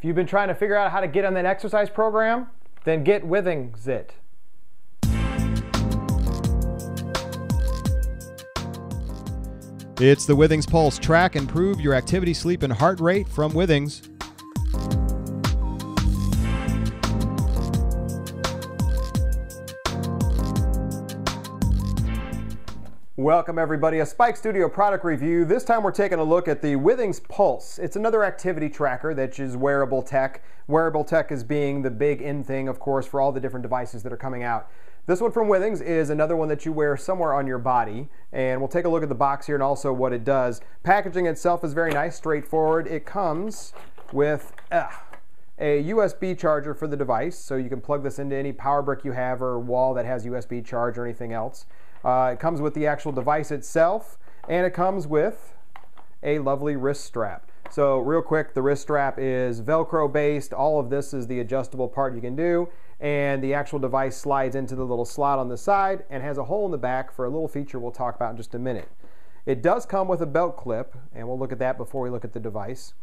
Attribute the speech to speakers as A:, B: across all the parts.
A: If you've been trying to figure out how to get on that exercise program, then get Withings it.
B: It's the Withings Pulse. Track, improve your activity, sleep, and heart rate from Withings.
A: Welcome everybody, a Spike Studio product review. This time we're taking a look at the Withings Pulse. It's another activity tracker that is wearable tech. Wearable tech is being the big in thing, of course, for all the different devices that are coming out. This one from Withings is another one that you wear somewhere on your body, and we'll take a look at the box here and also what it does. Packaging itself is very nice, straightforward. It comes with a USB charger for the device, so you can plug this into any power brick you have or wall that has USB charge or anything else. It comes with the actual device itself, and it comes with a lovely wrist strap. So real quick, the wrist strap is Velcro based. All of this is the adjustable part you can do, and the actual device slides into the little slot on the side and has a hole in the back for a little feature we'll talk about in just a minute. It does come with a belt clip, and we'll look at that before we look at the device.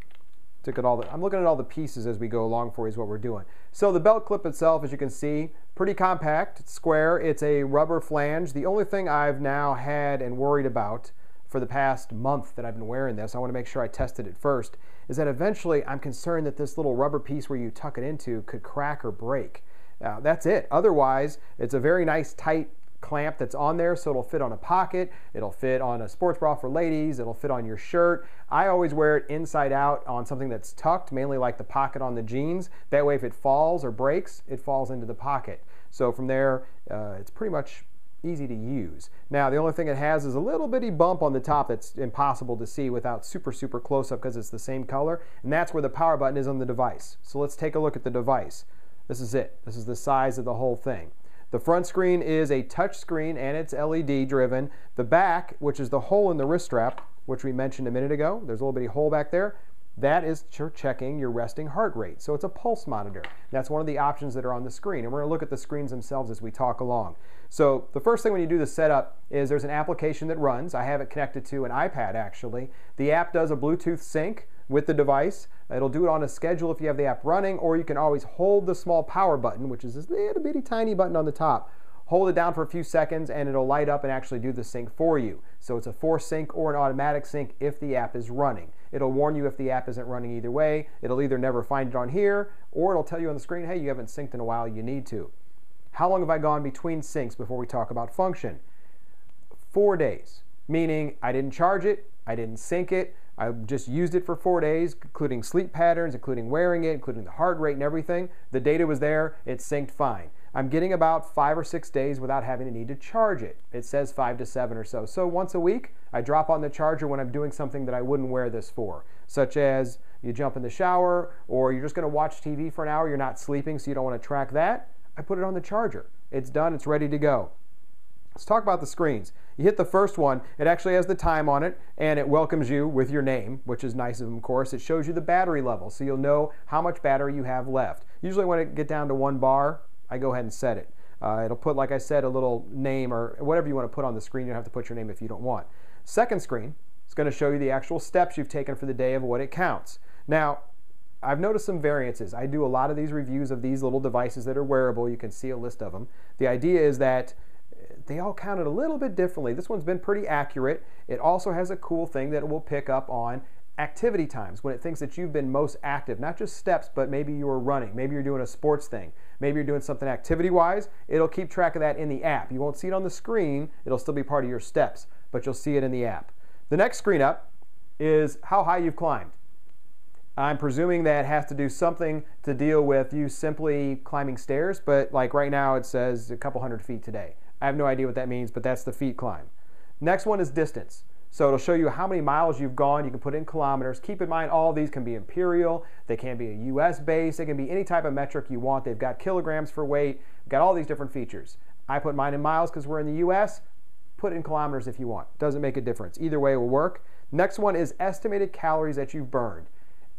A: I'm looking at all the pieces as we go along for you is what we're doing. So the belt clip itself, as you can see, pretty compact, it's square, it's a rubber flange. The only thing I've now had and worried about for the past month that I've been wearing this, I want to make sure I tested it first, is that eventually I'm concerned that this little rubber piece where you tuck it into could crack or break. Now that's it. Otherwise, it's a very nice tight clamp that's on there, so it'll fit on a pocket, it'll fit on a sports bra for ladies, it'll fit on your shirt. I always wear it inside out on something that's tucked, mainly like the pocket on the jeans. That way if it falls or breaks, it falls into the pocket. So from there, it's pretty much easy to use. Now the only thing it has is a little bitty bump on the top that's impossible to see without super close up because it's the same color, and that's where the power button is on the device. So let's take a look at the device. This is it. This is the size of the whole thing. The front screen is a touch screen and it's LED driven. The back, which is the hole in the wrist strap, which we mentioned a minute ago, there's a little bitty hole back there, that is checking your resting heart rate. So it's a pulse monitor. That's one of the options that are on the screen, and we're gonna look at the screens themselves as we talk along. So the first thing when you do the setup is there's an application that runs. I have it connected to an iPad actually. The app does a Bluetooth sync with the device. It'll do it on a schedule if you have the app running, or you can always hold the small power button, which is this little bitty tiny button on the top. Hold it down for a few seconds and it'll light up and actually do the sync for you. So it's a force sync or an automatic sync if the app is running. It'll warn you if the app isn't running either way. It'll either never find it on here, or it'll tell you on the screen, hey, you haven't synced in a while, you need to. How long have I gone between syncs before we talk about function? 4 days, meaning I didn't charge it, I didn't sync it, I just used it for 4 days, including sleep patterns, including wearing it, including the heart rate and everything. The data was there, it synced fine. I'm getting about 5 or 6 days without having to need to charge it. It says 5 to 7 or so. So once a week, I drop on the charger when I'm doing something that I wouldn't wear this for, such as you jump in the shower, or you're just gonna watch TV for an hour, you're not sleeping, so you don't wanna track that. I put it on the charger. It's done, it's ready to go. Let's talk about the screens. You hit the first one, it actually has the time on it, and it welcomes you with your name, which is nice of them, of course. It shows you the battery level, so you'll know how much battery you have left. Usually when it get down to 1 bar, I go ahead and set it. It'll put, like I said, a little name or whatever you want to put on the screen. You don't have to put your name if you don't want. Second screen is going to show you the actual steps you've taken for the day of what it counts. Now, I've noticed some variances. I do a lot of these reviews of these little devices that are wearable. You can see a list of them. The idea is that they all counted a little bit differently. This one's been pretty accurate. It also has a cool thing that it will pick up on activity times when it thinks that you've been most active, not just steps, but maybe you were running, maybe you're doing a sports thing, maybe you're doing something activity-wise. It'll keep track of that in the app. You won't see it on the screen. It'll still be part of your steps, but you'll see it in the app. The next screen up is how high you've climbed. I'm presuming that has to do something to deal with you simply climbing stairs, but like right now it says a couple hundred feet today. I have no idea what that means, but that's the feet climb. Next one is distance. So it'll show you how many miles you've gone. You can put it in kilometers. Keep in mind all of these can be imperial, they can be a US base, they can be any type of metric you want. They've got kilograms for weight, got all these different features. I put mine in miles because we're in the US. Put it in kilometers if you want. Doesn't make a difference. Either way it will work. Next one is estimated calories that you've burned.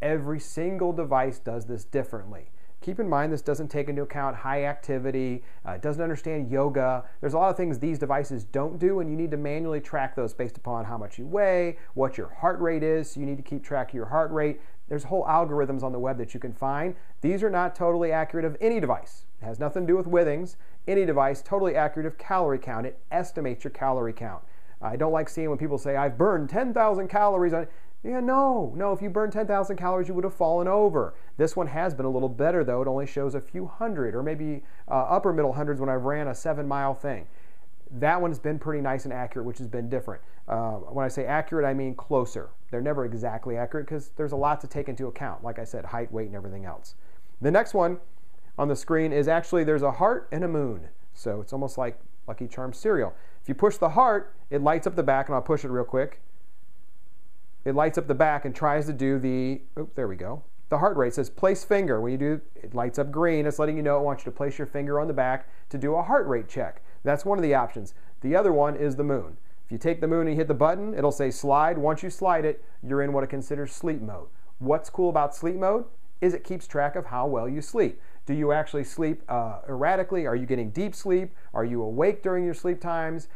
A: Every single device does this differently. Keep in mind this doesn't take into account high activity, it doesn't understand yoga. There's a lot of things these devices don't do, and you need to manually track those based upon how much you weigh, what your heart rate is. So you need to keep track of your heart rate. There's whole algorithms on the web that you can find. These are not totally accurate of any device. It has nothing to do with Withings. Any device totally accurate of calorie count. It estimates your calorie count. I don't like seeing when people say, I've burned 10,000 calories on it. Yeah, no, if you burned 10,000 calories, you would have fallen over. This one has been a little better though. It only shows a few hundred or maybe upper middle hundreds when I've ran a 7-mile thing. That one's been pretty nice and accurate, which has been different. When I say accurate, I mean closer. They're never exactly accurate because there's a lot to take into account. Like I said, height, weight, and everything else. The next one on the screen is actually, there's a heart and a moon. So it's almost like Lucky Charms cereal. If you push the heart, it lights up the back, and I'll push it real quick. It lights up the back and tries to do the, there we go. The heart rate says place finger. When you do, it lights up green. It's letting you know it wants you to place your finger on the back to do a heart rate check. That's one of the options. The other one is the moon. If you take the moon and you hit the button, it'll say slide. Once you slide it, you're in what it considers sleep mode. What's cool about sleep mode is it keeps track of how well you sleep. Do you actually sleep erratically? Are you getting deep sleep? Are you awake during your sleep times?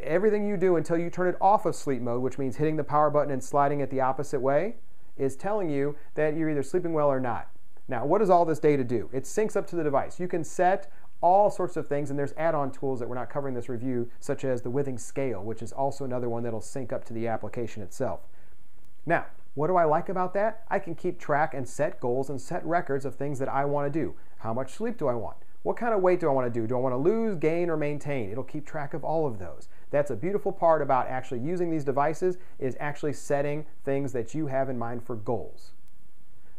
A: Everything you do until you turn it off of sleep mode, which means hitting the power button and sliding it the opposite way, is telling you that you're either sleeping well or not. Now, what does all this data do? It syncs up to the device. You can set all sorts of things, and there's add-on tools that we're not covering in this review, such as the Withings scale, which is also another one that'll sync up to the application itself. Now, what do I like about that? I can keep track and set goals and set records of things that I want to do. How much sleep do I want? What kind of weight do I want to do? Do I want to lose, gain, or maintain? It'll keep track of all of those. That's a beautiful part about actually using these devices, is actually setting things that you have in mind for goals.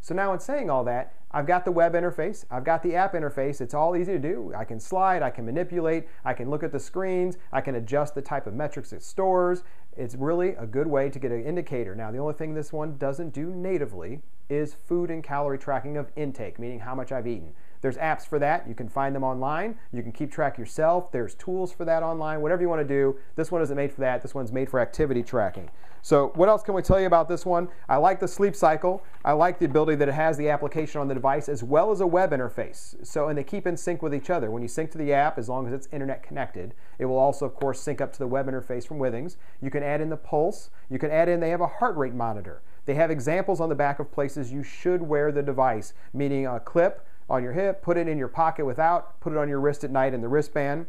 A: So now in saying all that, I've got the web interface, I've got the app interface. It's all easy to do. I can slide, I can manipulate, I can look at the screens, I can adjust the type of metrics it stores. It's really a good way to get an indicator. Now, the only thing this one doesn't do natively is food and calorie tracking of intake, meaning how much I've eaten. There's apps for that. You can find them online. You can keep track yourself. There's tools for that online. Whatever you want to do. This one isn't made for that. This one's made for activity tracking. So what else can we tell you about this one? I like the sleep cycle. I like the ability that it has the application on the device as well as a web interface. So, and they keep in sync with each other. When you sync to the app, as long as it's internet connected, it will also, of course, sync up to the web interface from Withings. You can add in the pulse. You can add in, they have a heart rate monitor. They have examples on the back of places you should wear the device, meaning a clip on your hip, put it in your pocket without, put it on your wrist at night in the wristband.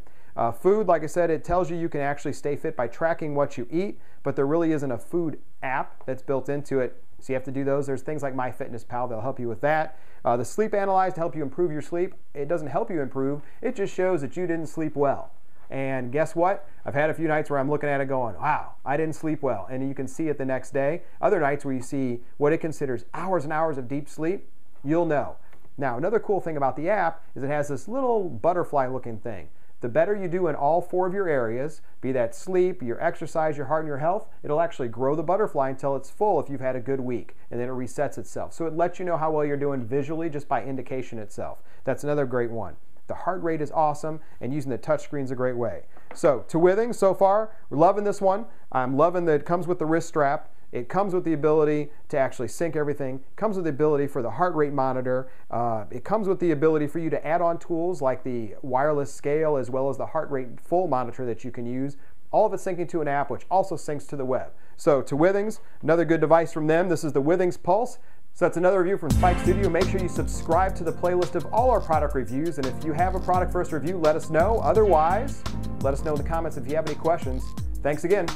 A: Food, like I said, it tells you can actually stay fit by tracking what you eat, but there really isn't a food app that's built into it, so you have to do those. There's things like MyFitnessPal that'll help you with that. The Sleep Analyze to help you improve your sleep. It doesn't help you improve, it just shows that you didn't sleep well. And guess what? I've had a few nights where I'm looking at it going, wow, I didn't sleep well. And you can see it the next day. Other nights where you see what it considers hours and hours of deep sleep, you'll know. Now, another cool thing about the app is it has this little butterfly looking thing. The better you do in all 4 of your areas, be that sleep, your exercise, your heart, and your health, it'll actually grow the butterfly until it's full if you've had a good week, and then it resets itself. So it lets you know how well you're doing visually just by indication itself. That's another great one. The heart rate is awesome, and using the touchscreen is a great way. So, to Withings so far, we're loving this one. I'm loving that it comes with the wrist strap. It comes with the ability to actually sync everything. It comes with the ability for the heart rate monitor. It comes with the ability for you to add on tools like the wireless scale as well as the heart rate full monitor that you can use. All of it syncing to an app which also syncs to the web. So to Withings, another good device from them. This is the Withings Pulse. So that's another review from Spike Studio. Make sure you subscribe to the playlist of all our product reviews. And if you have a product for us to review, let us know. Otherwise, let us know in the comments if you have any questions. Thanks again.